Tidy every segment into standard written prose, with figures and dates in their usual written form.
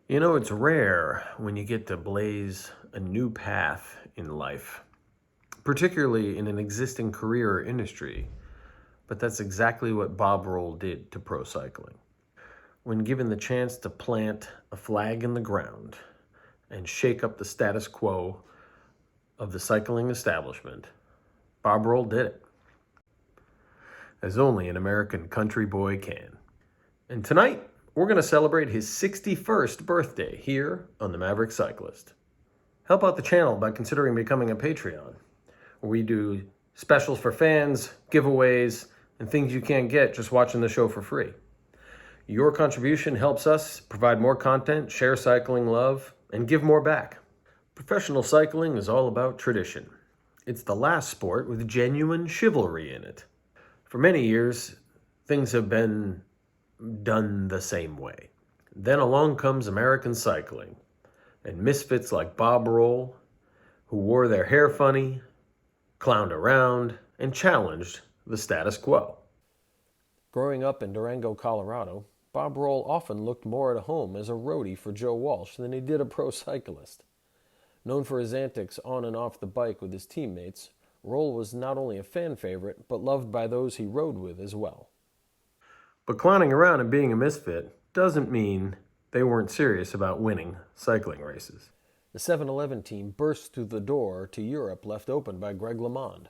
You know, it's rare when you get to blaze a new path in life, particularly in an existing career or industry, but that's exactly what Bob Roll did to pro cycling. When given the chance to plant a flag in the ground and shake up the status quo of the cycling establishment, Bob Roll did it, as only an American country boy can. And tonight, we're going to celebrate his 61st birthday here on the Maverick Cyclist. Help out the channel by considering becoming a Patreon, where we do specials for fans, giveaways, and things you can't get just watching the show for free. Your contribution helps us provide more content, share cycling love, and give more back. Professional cycling is all about tradition. It's the last sport with genuine chivalry in it. For many years, things have been done the same way. Then along comes American cycling, and misfits like Bob Roll, who wore their hair funny, clowned around, and challenged the status quo. Growing up in Durango, Colorado, Bob Roll often looked more at home as a roadie for Joe Walsh than he did a pro cyclist. Known for his antics on and off the bike with his teammates, Roll was not only a fan favorite, but loved by those he rode with as well. But clowning around and being a misfit doesn't mean they weren't serious about winning cycling races. The 7-Eleven team burst through the door to Europe left open by Greg LeMond,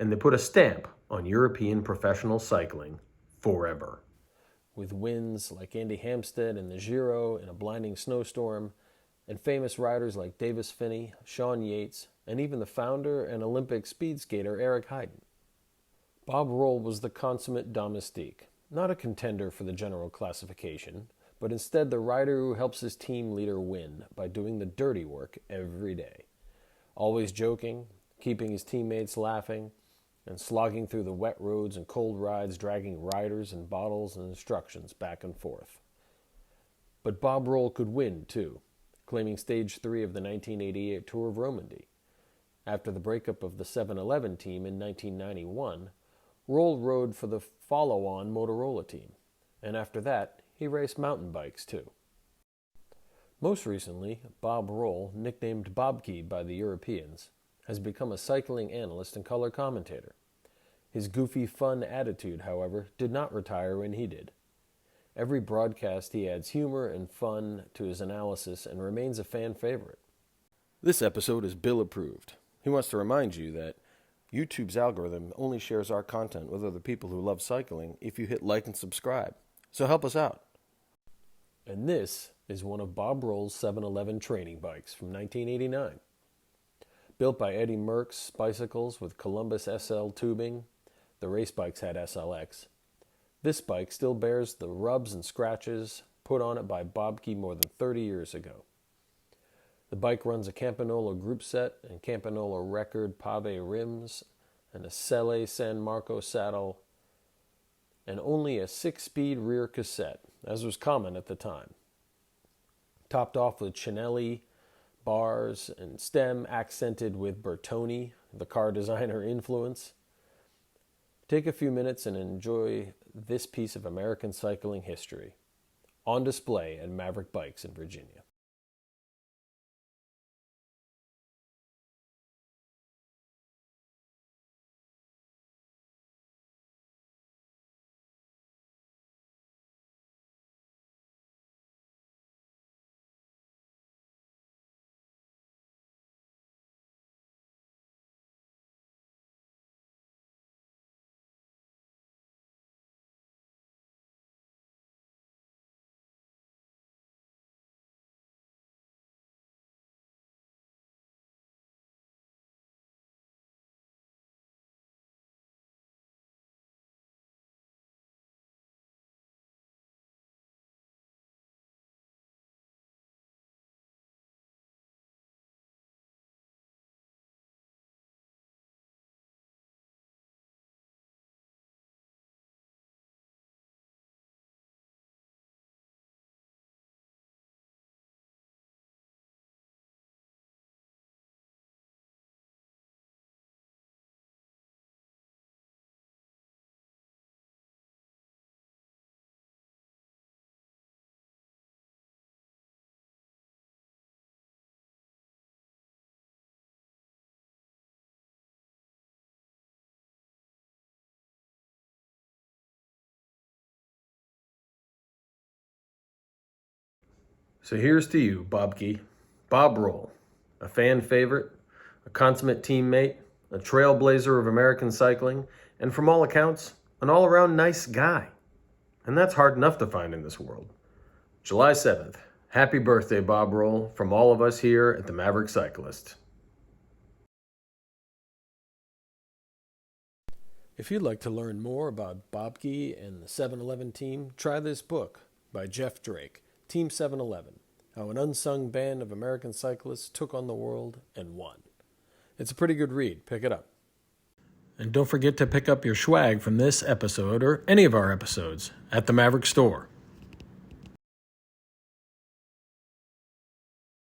and they put a stamp on European professional cycling forever. With wins like Andy Hampstead in the Giro in a blinding snowstorm, and famous riders like Davis Phinney, Sean Yates, and even the founder and Olympic speed skater Eric Heiden. Bob Roll was the consummate domestique, not a contender for the general classification, but instead the rider who helps his team leader win by doing the dirty work every day. Always joking, keeping his teammates laughing, and slogging through the wet roads and cold rides, dragging riders and bottles and instructions back and forth. But Bob Roll could win, too, claiming stage 3 of the 1988 Tour of Romandy. After the breakup of the 7-Eleven team in 1991, Roll rode for the follow-on Motorola team, and after that, he raced mountain bikes too. Most recently, Bob Roll, nicknamed Bobkey by the Europeans, has become a cycling analyst and color commentator. His goofy, fun attitude, however, did not retire when he did. Every broadcast he adds humor and fun to his analysis and remains a fan favorite. This episode is Bill approved. He wants to remind you that YouTube's algorithm only shares our content with other people who love cycling if you hit like and subscribe. So help us out. And this is one of Bob Roll's 7-Eleven training bikes from 1989. Built by Eddie Merckx bicycles with Columbus SL tubing, the race bikes had SLX. This bike still bears the rubs and scratches put on it by Bobkey more than 30 years ago. The bike runs a Campagnolo group set and Campagnolo record Pave rims and a Selle San Marco saddle and only a 6-speed rear cassette, as was common at the time. Topped off with Cinelli bars and stem accented with Bertoni, the car designer influence. Take a few minutes and enjoy this piece of American cycling history, on display at Maverick Bikes in Virginia. So here's to you, Bobke. Bob Roll, a fan favorite, a consummate teammate, a trailblazer of American cycling, and from all accounts, an all-around nice guy. And that's hard enough to find in this world. July 7th. Happy birthday, Bob Roll, from all of us here at the Maverick Cyclist. If you'd like to learn more about Bobke and the 7-Eleven team, try this book by Jeff Drake, Team 7-Eleven, How an Unsung Band of American Cyclists Took on the World and Won. It's a pretty good read. Pick it up. And don't forget to pick up your swag from this episode or any of our episodes at the Maverick Store.